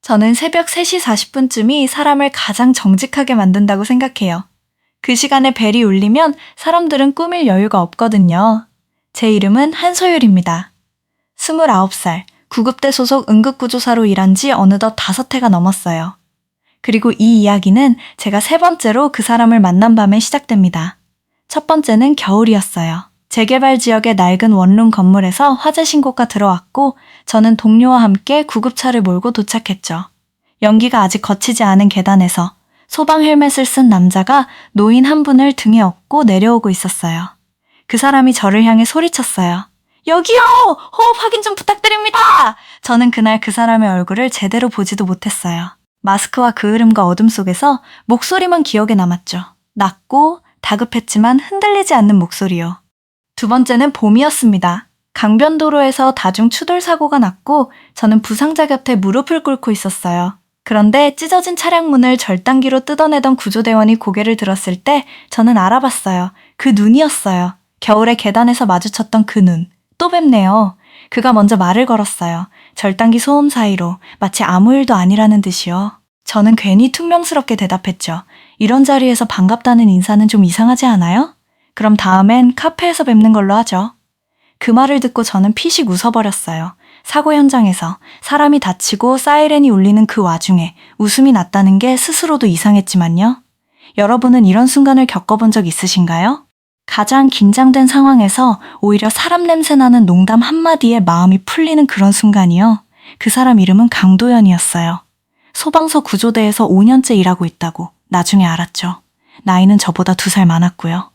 저는 새벽 3시 40분쯤이 사람을 가장 정직하게 만든다고 생각해요. 그 시간에 벨이 울리면 사람들은 꾸밀 여유가 없거든요. 제 이름은 한소율입니다. 29살, 구급대 소속 응급구조사로 일한 지 어느덧 5해가 넘었어요. 그리고 이 이야기는 제가 3번째로 그 사람을 만난 밤에 시작됩니다. 첫 번째는 겨울이었어요. 재개발 지역의 낡은 원룸 건물에서 화재 신고가 들어왔고 저는 동료와 함께 구급차를 몰고 도착했죠. 연기가 아직 거치지 않은 계단에서 소방 헬멧을 쓴 남자가 노인 한 분을 등에 업고 내려오고 있었어요. 그 사람이 저를 향해 소리쳤어요. 여기요! 호흡 확인 좀 부탁드립니다! 저는 그날 그 사람의 얼굴을 제대로 보지도 못했어요. 마스크와 그 흐름과 어둠 속에서 목소리만 기억에 남았죠. 낮고 다급했지만 흔들리지 않는 목소리요. 두 번째는 봄이었습니다. 강변도로에서 다중 추돌 사고가 났고 저는 부상자 곁에 무릎을 꿇고 있었어요. 그런데 찢어진 차량 문을 절단기로 뜯어내던 구조대원이 고개를 들었을 때 저는 알아봤어요. 그 눈이었어요. 겨울에 계단에서 마주쳤던 그 눈. 또 뵙네요. 그가 먼저 말을 걸었어요. 절단기 소음 사이로 마치 아무 일도 아니라는 듯이요. 저는 괜히 퉁명스럽게 대답했죠. 이런 자리에서 반갑다는 인사는 좀 이상하지 않아요? 그럼 다음엔 카페에서 뵙는 걸로 하죠. 그 말을 듣고 저는 피식 웃어버렸어요. 사고 현장에서 사람이 다치고 사이렌이 울리는 그 와중에 웃음이 났다는 게 스스로도 이상했지만요. 여러분은 이런 순간을 겪어본 적 있으신가요? 가장 긴장된 상황에서 오히려 사람 냄새 나는 농담 한마디에 마음이 풀리는 그런 순간이요. 그 사람 이름은 강도연이었어요. 소방서 구조대에서 5년째 일하고 있다고 나중에 알았죠. 나이는 저보다 2살 많았고요.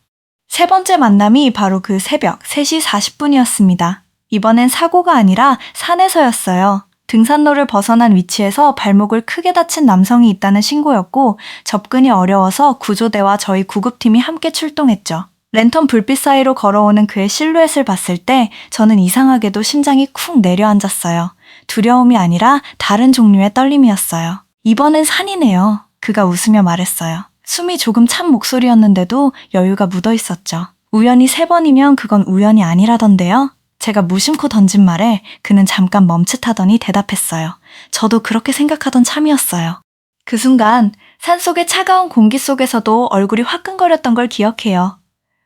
세 번째 만남이 바로 그 새벽 3시 40분이었습니다. 이번엔 사고가 아니라 산에서였어요. 등산로를 벗어난 위치에서 발목을 크게 다친 남성이 있다는 신고였고 접근이 어려워서 구조대와 저희 구급팀이 함께 출동했죠. 랜턴 불빛 사이로 걸어오는 그의 실루엣을 봤을 때 저는 이상하게도 심장이 쿵 내려앉았어요. 두려움이 아니라 다른 종류의 떨림이었어요. 이번엔 산이네요. 그가 웃으며 말했어요. 숨이 조금 찬 목소리였는데도 여유가 묻어 있었죠. 우연히 3번이면 그건 우연이 아니라던데요. 제가 무심코 던진 말에 그는 잠깐 멈칫하더니 대답했어요. 저도 그렇게 생각하던 참이었어요. 그 순간 산속의 차가운 공기 속에서도 얼굴이 화끈거렸던 걸 기억해요.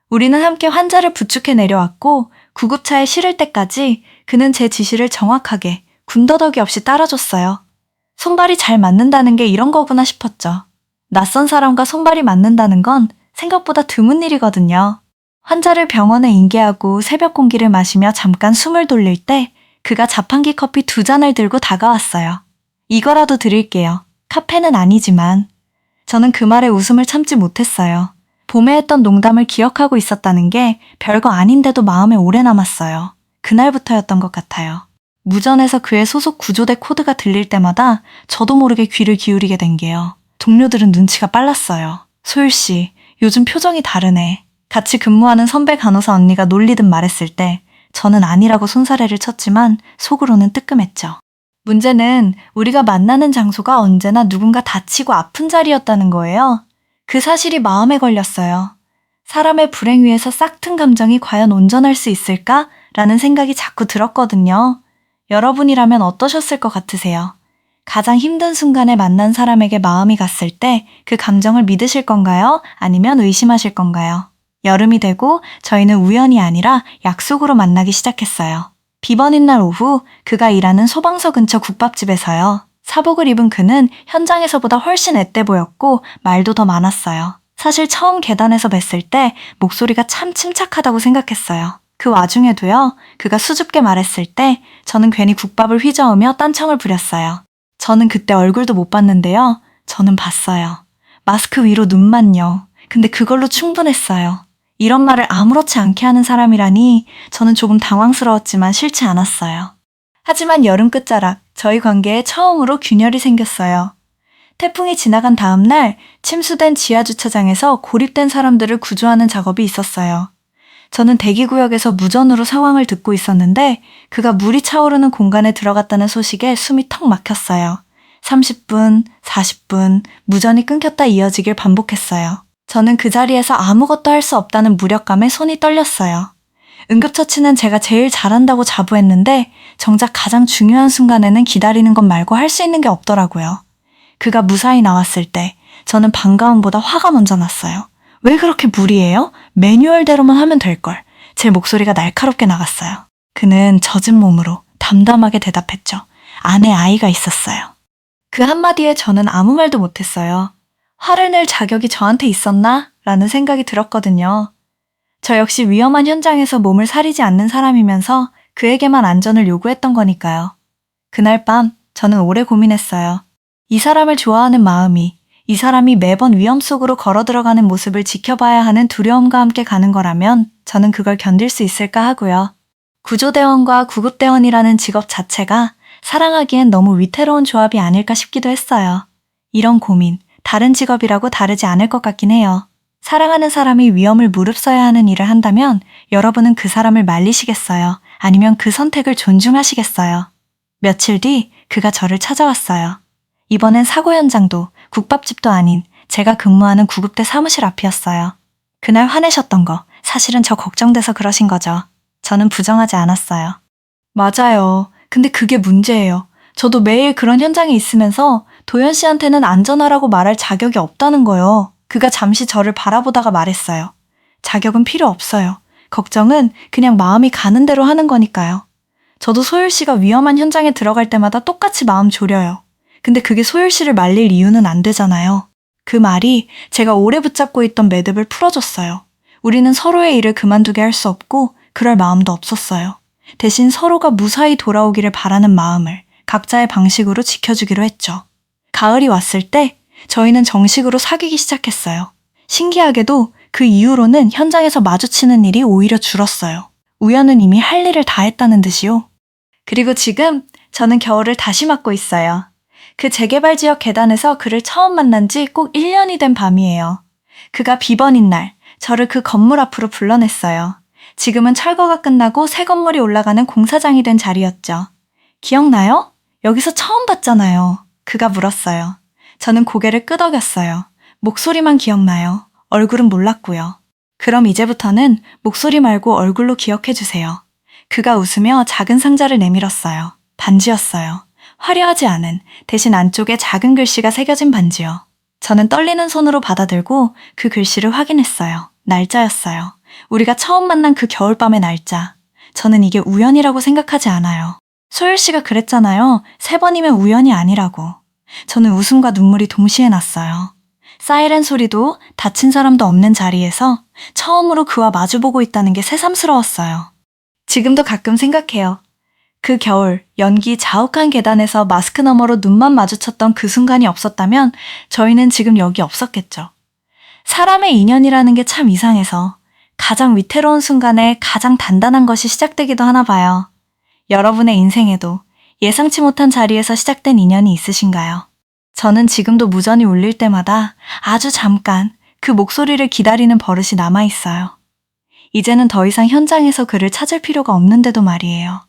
우리는 함께 환자를 부축해 내려왔고 구급차에 실을 때까지 그는 제 지시를 정확하게 군더더기 없이 따라줬어요. 손발이 잘 맞는다는 게 이런 거구나 싶었죠. 낯선 사람과 손발이 맞는다는 건 생각보다 드문 일이거든요. 환자를 병원에 인계하고 새벽 공기를 마시며 잠깐 숨을 돌릴 때 그가 자판기 커피 2잔을 들고 다가왔어요. 이거라도 드릴게요. 카페는 아니지만. 저는 그 말에 웃음을 참지 못했어요. 봄에 했던 농담을 기억하고 있었다는 게 별거 아닌데도 마음에 오래 남았어요. 그날부터였던 것 같아요. 무전에서 그의 소속 구조대 코드가 들릴 때마다 저도 모르게 귀를 기울이게 된 게요. 동료들은 눈치가 빨랐어요. 소율씨, 요즘 표정이 다르네. 같이 근무하는 선배 간호사 언니가 놀리듯 말했을 때 저는 아니라고 손사래를 쳤지만 속으로는 뜨끔했죠. 문제는 우리가 만나는 장소가 언제나 누군가 다치고 아픈 자리였다는 거예요. 그 사실이 마음에 걸렸어요. 사람의 불행 위에서 싹튼 감정이 과연 온전할 수 있을까? 라는 생각이 자꾸 들었거든요. 여러분이라면 어떠셨을 것 같으세요? 가장 힘든 순간에 만난 사람에게 마음이 갔을 때 그 감정을 믿으실 건가요? 아니면 의심하실 건가요? 여름이 되고 저희는 우연이 아니라 약속으로 만나기 시작했어요. 비번인 날 오후 그가 일하는 소방서 근처 국밥집에서요. 사복을 입은 그는 현장에서보다 훨씬 앳돼 보였고 말도 더 많았어요. 사실 처음 계단에서 뵀을 때 목소리가 참 침착하다고 생각했어요. 그 와중에도요. 그가 수줍게 말했을 때 저는 괜히 국밥을 휘저으며 딴청을 부렸어요. 저는 그때 얼굴도 못 봤는데요. 저는 봤어요. 마스크 위로 눈만요. 근데 그걸로 충분했어요. 이런 말을 아무렇지 않게 하는 사람이라니 저는 조금 당황스러웠지만 싫지 않았어요. 하지만 여름 끝자락 저희 관계에 처음으로 균열이 생겼어요. 태풍이 지나간 다음 날 침수된 지하주차장에서 고립된 사람들을 구조하는 작업이 있었어요. 저는 대기구역에서 무전으로 상황을 듣고 있었는데 그가 물이 차오르는 공간에 들어갔다는 소식에 숨이 턱 막혔어요. 30분, 40분, 무전이 끊겼다 이어지길 반복했어요. 저는 그 자리에서 아무것도 할 수 없다는 무력감에 손이 떨렸어요. 응급처치는 제가 제일 잘한다고 자부했는데 정작 가장 중요한 순간에는 기다리는 것 말고 할 수 있는 게 없더라고요. 그가 무사히 나왔을 때 저는 반가움보다 화가 먼저 났어요. 왜 그렇게 무리해요? 매뉴얼대로만 하면 될걸. 제 목소리가 날카롭게 나갔어요. 그는 젖은 몸으로 담담하게 대답했죠. 안에 아이가 있었어요. 그 한마디에 저는 아무 말도 못했어요. 화를 낼 자격이 저한테 있었나? 라는 생각이 들었거든요. 저 역시 위험한 현장에서 몸을 사리지 않는 사람이면서 그에게만 안전을 요구했던 거니까요. 그날 밤 저는 오래 고민했어요. 이 사람을 좋아하는 마음이 이 사람이 매번 위험 속으로 걸어 들어가는 모습을 지켜봐야 하는 두려움과 함께 가는 거라면 저는 그걸 견딜 수 있을까 하고요. 구조대원과 구급대원이라는 직업 자체가 사랑하기엔 너무 위태로운 조합이 아닐까 싶기도 했어요. 이런 고민, 다른 직업이라고 다르지 않을 것 같긴 해요. 사랑하는 사람이 위험을 무릅써야 하는 일을 한다면 여러분은 그 사람을 말리시겠어요? 아니면 그 선택을 존중하시겠어요? 며칠 뒤 그가 저를 찾아왔어요. 이번엔 사고 현장도 국밥집도 아닌 제가 근무하는 구급대 사무실 앞이었어요. 그날 화내셨던 거 사실은 저 걱정돼서 그러신 거죠. 저는 부정하지 않았어요. 맞아요. 근데 그게 문제예요. 저도 매일 그런 현장에 있으면서 도연 씨한테는 안전하라고 말할 자격이 없다는 거요. 그가 잠시 저를 바라보다가 말했어요. 자격은 필요 없어요. 걱정은 그냥 마음이 가는 대로 하는 거니까요. 저도 소율 씨가 위험한 현장에 들어갈 때마다 똑같이 마음 졸여요. 근데 그게 소율 씨를 말릴 이유는 안 되잖아요. 그 말이 제가 오래 붙잡고 있던 매듭을 풀어줬어요. 우리는 서로의 일을 그만두게 할 수 없고 그럴 마음도 없었어요. 대신 서로가 무사히 돌아오기를 바라는 마음을 각자의 방식으로 지켜주기로 했죠. 가을이 왔을 때 저희는 정식으로 사귀기 시작했어요. 신기하게도 그 이후로는 현장에서 마주치는 일이 오히려 줄었어요. 우연은 이미 할 일을 다 했다는 듯이요. 그리고 지금 저는 겨울을 다시 맞고 있어요. 그 재개발 지역 계단에서 그를 처음 만난 지 꼭 1년이 된 밤이에요. 그가 비번인 날 저를 그 건물 앞으로 불러냈어요. 지금은 철거가 끝나고 새 건물이 올라가는 공사장이 된 자리였죠. 기억나요? 여기서 처음 봤잖아요. 그가 물었어요. 저는 고개를 끄덕였어요. 목소리만 기억나요. 얼굴은 몰랐고요. 그럼 이제부터는 목소리 말고 얼굴로 기억해주세요. 그가 웃으며 작은 상자를 내밀었어요. 반지였어요. 화려하지 않은, 대신 안쪽에 작은 글씨가 새겨진 반지요. 저는 떨리는 손으로 받아들고 그 글씨를 확인했어요. 날짜였어요. 우리가 처음 만난 그 겨울밤의 날짜. 저는 이게 우연이라고 생각하지 않아요. 소율 씨가 그랬잖아요. 3번이면 우연이 아니라고. 저는 웃음과 눈물이 동시에 났어요. 사이렌 소리도 다친 사람도 없는 자리에서 처음으로 그와 마주보고 있다는 게 새삼스러웠어요. 지금도 가끔 생각해요. 그 겨울 연기 자욱한 계단에서 마스크 너머로 눈만 마주쳤던 그 순간이 없었다면 저희는 지금 여기 없었겠죠. 사람의 인연이라는 게 참 이상해서 가장 위태로운 순간에 가장 단단한 것이 시작되기도 하나 봐요. 여러분의 인생에도 예상치 못한 자리에서 시작된 인연이 있으신가요? 저는 지금도 무전이 울릴 때마다 아주 잠깐 그 목소리를 기다리는 버릇이 남아있어요. 이제는 더 이상 현장에서 그를 찾을 필요가 없는데도 말이에요.